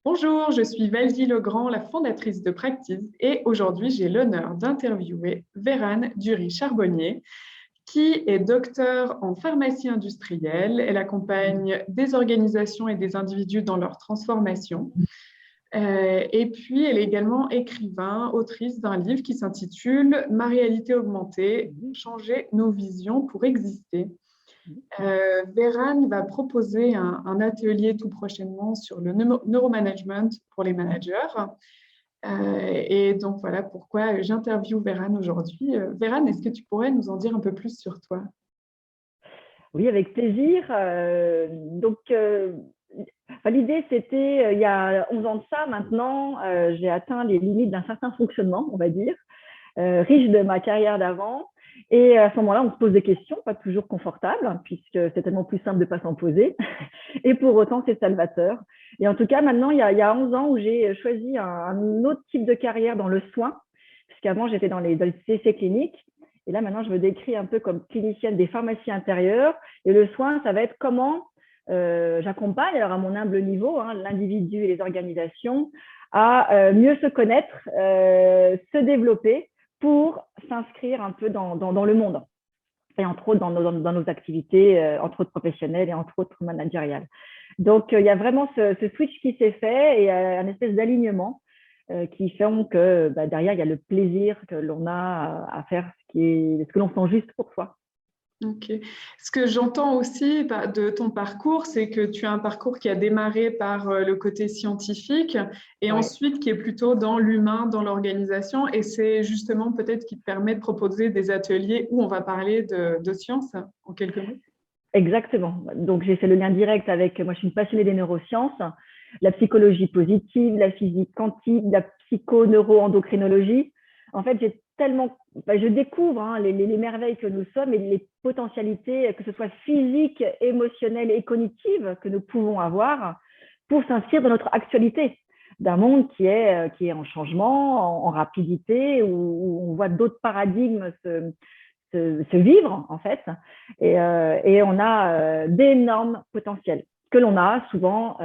Bonjour, je suis Valdy Legrand, la fondatrice de Practice, et aujourd'hui j'ai l'honneur d'interviewer Vérane Dury-Charbonnier, qui est docteur en pharmacie industrielle. Elle accompagne des organisations et des individus dans leur transformation. Et puis, elle est également écrivain, autrice d'un livre qui s'intitule Ma réalité augmentée, changer nos visions pour exister. Vérane va proposer un atelier tout prochainement sur le neuromanagement pour les managers. Et donc, voilà pourquoi j'interviewe Vérane aujourd'hui. Vérane, est-ce que tu pourrais nous en dire un peu plus sur toi? Oui, avec plaisir. L'idée, c'était, il y a 11 ans de ça maintenant, j'ai atteint les limites d'un certain fonctionnement, on va dire, riche de ma carrière d'avant. Et à ce moment-là, on se pose des questions, pas toujours confortables, puisque c'est tellement plus simple de ne pas s'en poser. Et pour autant, c'est salvateur. Et en tout cas, maintenant, il y a 11 ans où j'ai choisi un autre type de carrière dans le soin, puisqu'avant, j'étais dans les essais cliniques. Et là, maintenant, je me décris un peu comme clinicienne des pharmacies intérieures. Et le soin, ça va être comment j'accompagne, alors à mon humble niveau, l'individu et les organisations à mieux se connaître, se développer pour s'inscrire un peu dans le monde. Et entre autres dans nos activités, entre autres professionnelles et entre autres managériales. Donc, il y a vraiment ce switch qui s'est fait et un espèce d'alignement qui font que derrière, il y a le plaisir que l'on a à faire ce que l'on sent juste pour soi. Ok. Ce que j'entends aussi de ton parcours, c'est que tu as un parcours qui a démarré par le côté scientifique et Ouais. ensuite qui est plutôt dans l'humain, dans l'organisation. Et c'est justement peut-être qui te permet de proposer des ateliers où on va parler de science, en quelques mots. Exactement. Donc, j'ai fait le lien direct avec, moi, je suis une passionnée des neurosciences, la psychologie positive, la physique quantique, la psycho-neuro-endocrinologie. En fait, je découvre les merveilles que nous sommes et les potentialités, que ce soit physiques, émotionnelles et cognitives que nous pouvons avoir pour s'inscrire dans notre actualité d'un monde qui est en changement, en rapidité, où on voit d'autres paradigmes se vivre, en fait. Et on a d'énormes potentiels que l'on a souvent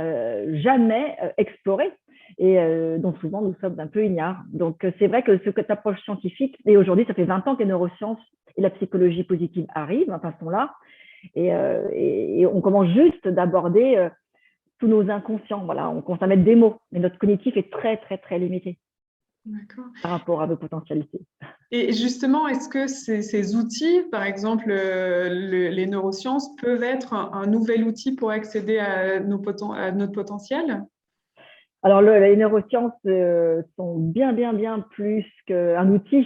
jamais explorés et dont souvent nous sommes un peu ignares. Donc, c'est vrai que cette approche scientifique, et aujourd'hui, ça fait 20 ans que les neurosciences et la psychologie positive arrivent, enfin, sont là, et on commence juste d'aborder tous nos inconscients. Voilà, on commence à mettre des mots, mais notre cognitif est très, très, très limité D'accord. par rapport à nos potentialités. Et justement, est-ce que ces outils, par exemple les neurosciences, peuvent être un nouvel outil pour accéder à à notre potentiel? Alors, les neurosciences sont bien, bien, bien plus qu'un outil.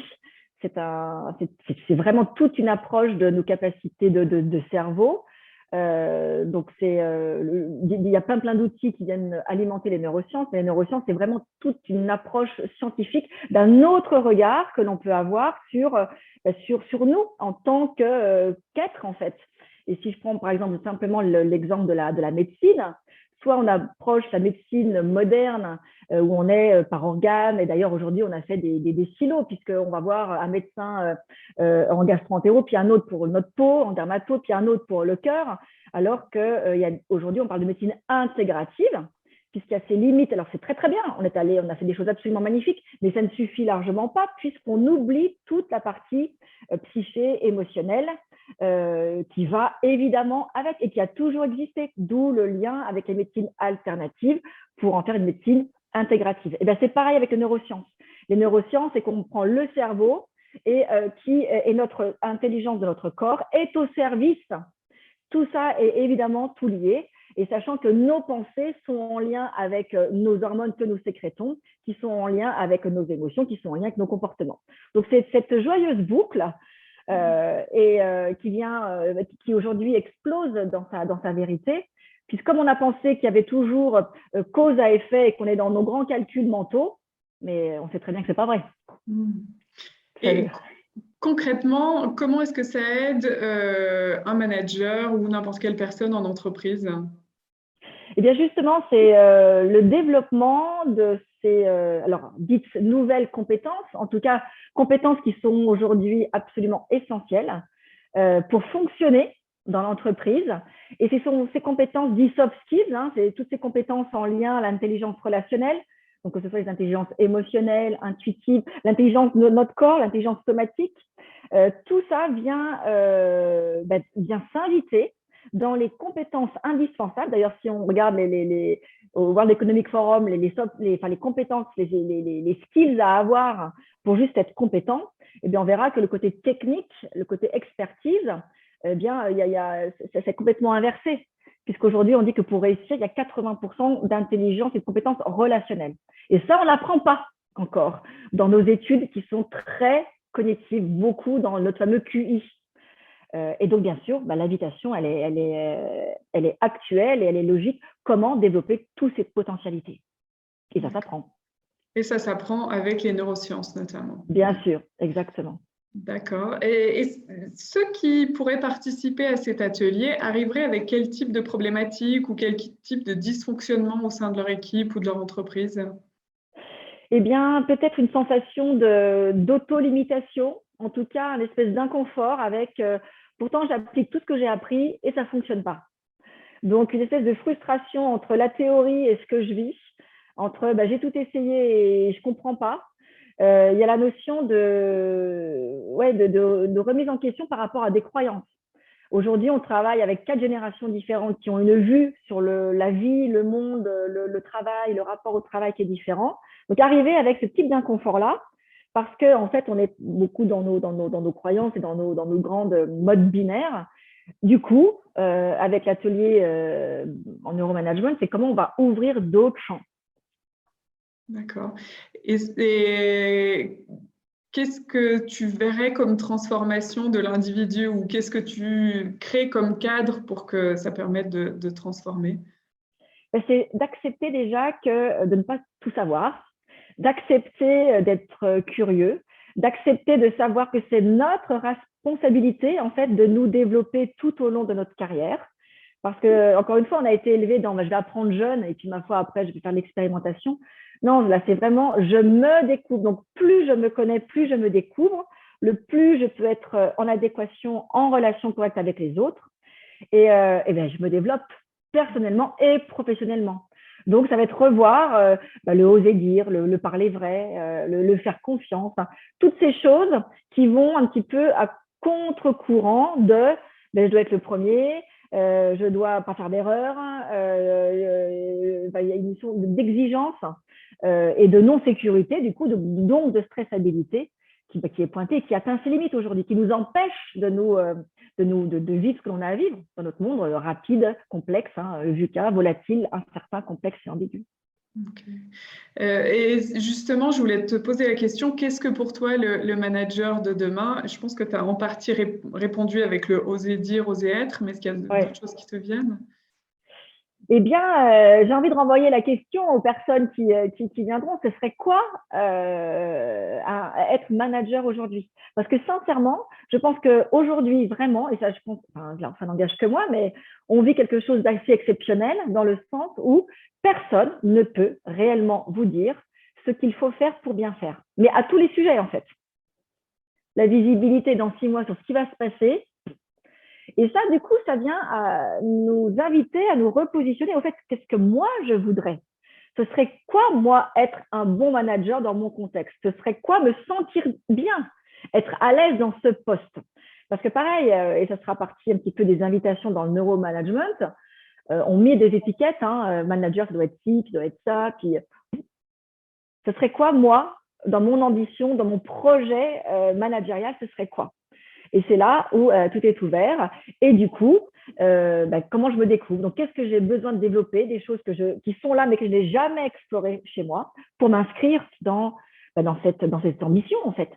C'est vraiment toute une approche de nos capacités de cerveau. Donc, il y a plein d'outils qui viennent alimenter les neurosciences. Mais les neurosciences, c'est vraiment toute une approche scientifique d'un autre regard que l'on peut avoir sur nous en tant qu'être, en fait. Et si je prends, par exemple, simplement l'exemple de la médecine, soit on approche la médecine moderne où on est par organe, et d'ailleurs aujourd'hui on a fait des silos puisqu'on va voir un médecin en gastro-entérologie, puis un autre pour notre peau, en dermato, puis un autre pour le cœur, alors qu'aujourd'hui on parle de médecine intégrative, puisqu'il y a ses limites. Alors c'est très très bien, on a fait des choses absolument magnifiques, mais ça ne suffit largement pas puisqu'on oublie toute la partie psyché, émotionnelle, qui va évidemment avec et qui a toujours existé, d'où le lien avec les médecines alternatives pour en faire une médecine intégrative. Et bien c'est pareil avec les neurosciences. Les neurosciences, c'est qu'on prend le cerveau et notre intelligence de notre corps est au service. Tout ça est évidemment tout lié. Et sachant que nos pensées sont en lien avec nos hormones que nous sécrétons, qui sont en lien avec nos émotions, qui sont en lien avec nos comportements. Donc, c'est cette joyeuse boucle qui aujourd'hui explose dans sa vérité, puisque comme on a pensé qu'il y avait toujours cause à effet et qu'on est dans nos grands calculs mentaux, mais on sait très bien que ce n'est pas vrai. Et concrètement, comment est-ce que ça aide un manager ou n'importe quelle personne en entreprise? Eh bien, justement, c'est le développement de ces dites nouvelles compétences, en tout cas compétences qui sont aujourd'hui absolument essentielles pour fonctionner dans l'entreprise Et ce sont ces compétences dites soft skills, hein, c'est toutes ces compétences en lien à l'intelligence relationnelle, donc que ce soit les intelligences émotionnelles, intuitives, l'intelligence de notre corps, l'intelligence somatique, tout ça vient s'inviter dans les compétences indispensables. D'ailleurs, si on regarde au World Economic Forum, les compétences, les skills à avoir pour juste être compétent, eh bien, on verra que le côté technique, le côté expertise, eh bien, c'est complètement inversé. Puisqu'aujourd'hui, on dit que pour réussir, il y a 80% d'intelligence et de compétences relationnelles. Et ça, on ne l'apprend pas encore dans nos études qui sont très cognitives, beaucoup dans notre fameux QI. Et donc, bien sûr, l'invitation, elle est actuelle et elle est logique. Comment développer toutes ces potentialités? Et ça s'apprend. Et ça s'apprend avec les neurosciences, notamment. Bien sûr, exactement. D'accord. Et ceux qui pourraient participer à cet atelier arriveraient avec quel type de problématique ou quel type de dysfonctionnement au sein de leur équipe ou de leur entreprise? Eh bien, peut-être une sensation d'auto-limitation, en tout cas, une espèce d'inconfort avec pourtant, j'applique tout ce que j'ai appris et ça ne fonctionne pas. Donc, une espèce de frustration entre la théorie et ce que je vis, entre j'ai tout essayé et je ne comprends pas. Il y a la notion de remise en question par rapport à des croyances. Aujourd'hui, on travaille avec 4 générations différentes qui ont une vue sur la vie, le monde, le travail, le rapport au travail qui est différent. Donc, arriver avec ce type d'inconfort-là, parce qu'en fait, on est beaucoup dans nos croyances et dans nos grandes modes binaires. Du coup, avec l'atelier en neuromanagement, c'est comment on va ouvrir d'autres champs. D'accord. Et qu'est-ce que tu verrais comme transformation de l'individu ou qu'est-ce que tu crées comme cadre pour que ça permette de transformer? C'est d'accepter déjà de ne pas tout savoir, d'accepter d'être curieux, d'accepter de savoir que c'est notre responsabilité en fait de nous développer tout au long de notre carrière. Parce que, encore une fois, on a été élevé dans je vais apprendre jeune et puis ma foi, après, je vais faire l'expérimentation. Non, là, c'est vraiment je me découvre. Donc, plus je me connais, plus je me découvre, le plus je peux être en adéquation, en relation correcte avec les autres. Et bien, je me développe personnellement et professionnellement. Donc, ça va être revoir le oser dire, le parler vrai, le faire confiance. Hein. Toutes ces choses qui vont un petit peu à contre-courant de je dois être le premier, je ne dois pas faire d'erreur. Il y a une notion d'exigence et de non-sécurité, du coup, donc de stressabilité qui est pointée, qui atteint ses limites aujourd'hui, qui nous empêche de vivre ce que l'on a à vivre dans notre monde rapide, complexe, VUCA, volatile, incertain, complexe et ambigu. Okay. Et justement, je voulais te poser la question, qu'est-ce que pour toi le manager de demain? Je pense que tu as en partie répondu avec le oser dire, oser être, mais est-ce qu'il y a d'autres choses qui te viennent? Eh bien, j'ai envie de renvoyer la question aux personnes qui viendront. Ce serait quoi être manager aujourd'hui? Parce que sincèrement, je pense qu'aujourd'hui, vraiment, et ça, je pense, ça n'engage que moi, mais on vit quelque chose d'assez exceptionnel dans le sens où personne ne peut réellement vous dire ce qu'il faut faire pour bien faire. Mais à tous les sujets, en fait. La visibilité dans 6 mois sur ce qui va se passer. Et ça, du coup, ça vient à nous inviter à nous repositionner. Au fait, qu'est-ce que moi, je voudrais? Ce serait quoi, moi, être un bon manager dans mon contexte? Ce serait quoi me sentir bien, être à l'aise dans ce poste? Parce que pareil, et ça sera partie un petit peu des invitations dans le neuromanagement, on met des étiquettes, manager, ça doit être ci, puis doit être ça, puis ce serait quoi, moi, dans mon ambition, dans mon projet managérial, ce serait quoi? Et c'est là où tout est ouvert. Et du coup, comment je me découvre? Donc, qu'est-ce que j'ai besoin de développer? Des choses qui sont là, mais que je n'ai jamais explorées chez moi pour m'inscrire dans cette ambition, en fait.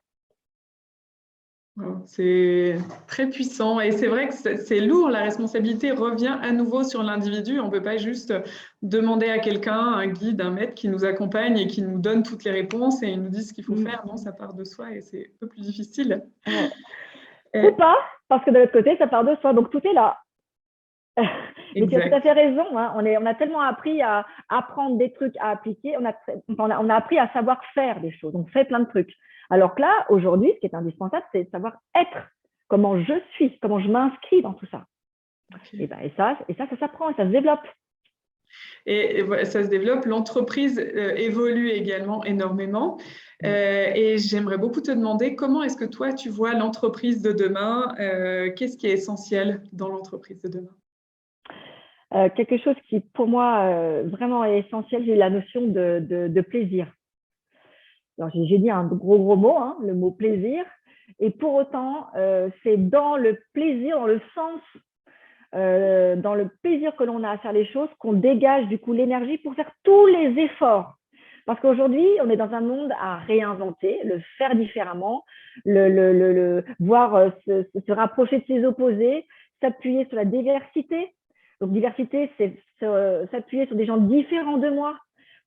C'est très puissant et c'est vrai que c'est lourd, la responsabilité revient à nouveau sur l'individu. On ne peut pas juste demander à quelqu'un, un guide, un maître qui nous accompagne et qui nous donne toutes les réponses et il nous dit ce qu'il faut faire. Non, ça part de soi et c'est un peu plus difficile. Ouais. Ou pas, parce que de l'autre côté, ça part de soi. Donc, tout est là. Mais tu as tout à fait raison. Hein. On a tellement appris à apprendre des trucs, à appliquer. On a appris à savoir faire des choses. On fait plein de trucs. Alors que là, aujourd'hui, ce qui est indispensable, c'est de savoir être. Comment je suis, comment je m'inscris dans tout ça. Ok. Ça s'apprend, ça se développe. Et voilà, ça se développe. L'entreprise évolue également énormément. Et j'aimerais beaucoup te demander comment est-ce que toi, tu vois l'entreprise de demain? Qu'est-ce qui est essentiel dans l'entreprise de demain? Quelque chose qui, pour moi, vraiment est essentiel, c'est la notion de plaisir. J'ai dit un gros mot, hein, le mot plaisir. Et pour autant, c'est dans le plaisir, dans le sens, dans le plaisir que l'on a à faire les choses, qu'on dégage du coup l'énergie pour faire tous les efforts. Parce qu'aujourd'hui, on est dans un monde à réinventer, le faire différemment, voir se rapprocher de ses opposés, s'appuyer sur la diversité. Donc, diversité, c'est s'appuyer sur des gens différents de moi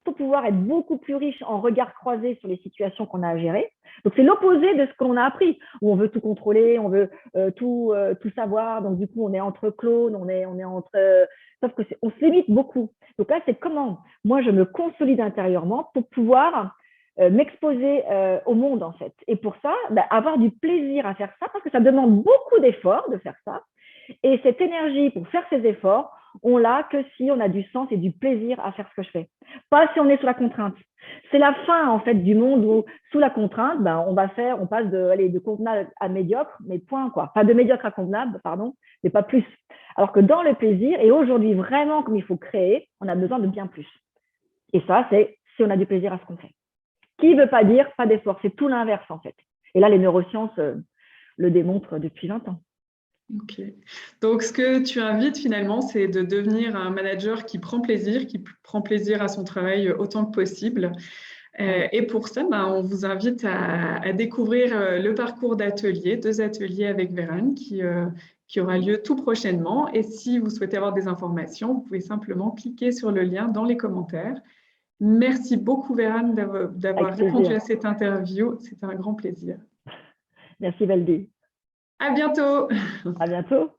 pour pouvoir être beaucoup plus riche en regard croisé sur les situations qu'on a à gérer. Donc, c'est l'opposé de ce que l'on a appris, où on veut tout contrôler, on veut tout savoir. Donc, du coup, on est entre clones, on est entre… sauf qu'on se limite beaucoup. Donc là, c'est comment moi, je me consolide intérieurement pour pouvoir m'exposer au monde, en fait. Et pour ça, avoir du plaisir à faire ça, parce que ça demande beaucoup d'efforts de faire ça. Et cette énergie pour faire ces efforts, on l'a que si on a du sens et du plaisir à faire ce que je fais. Pas si on est sous la contrainte. C'est la fin en fait du monde où sous la contrainte, on passe de convenable à médiocre, mais point quoi. Pas de médiocre à convenable, pardon, mais pas plus. Alors que dans le plaisir, et aujourd'hui vraiment comme il faut créer, on a besoin de bien plus. Et ça, c'est si on a du plaisir à ce qu'on fait. Qui ne veut pas dire pas d'effort, c'est tout l'inverse en fait. Et là, les neurosciences le démontrent depuis 20 ans. Ok. Donc, ce que tu invites finalement, c'est de devenir un manager qui prend plaisir à son travail autant que possible. Et pour ça, on vous invite à découvrir le parcours d'ateliers, 2 ateliers avec Vérane qui aura lieu tout prochainement. Et si vous souhaitez avoir des informations, vous pouvez simplement cliquer sur le lien dans les commentaires. Merci beaucoup, Vérane, d'avoir répondu à cette interview. C'était un grand plaisir. Merci, Valdi. À bientôt. À bientôt.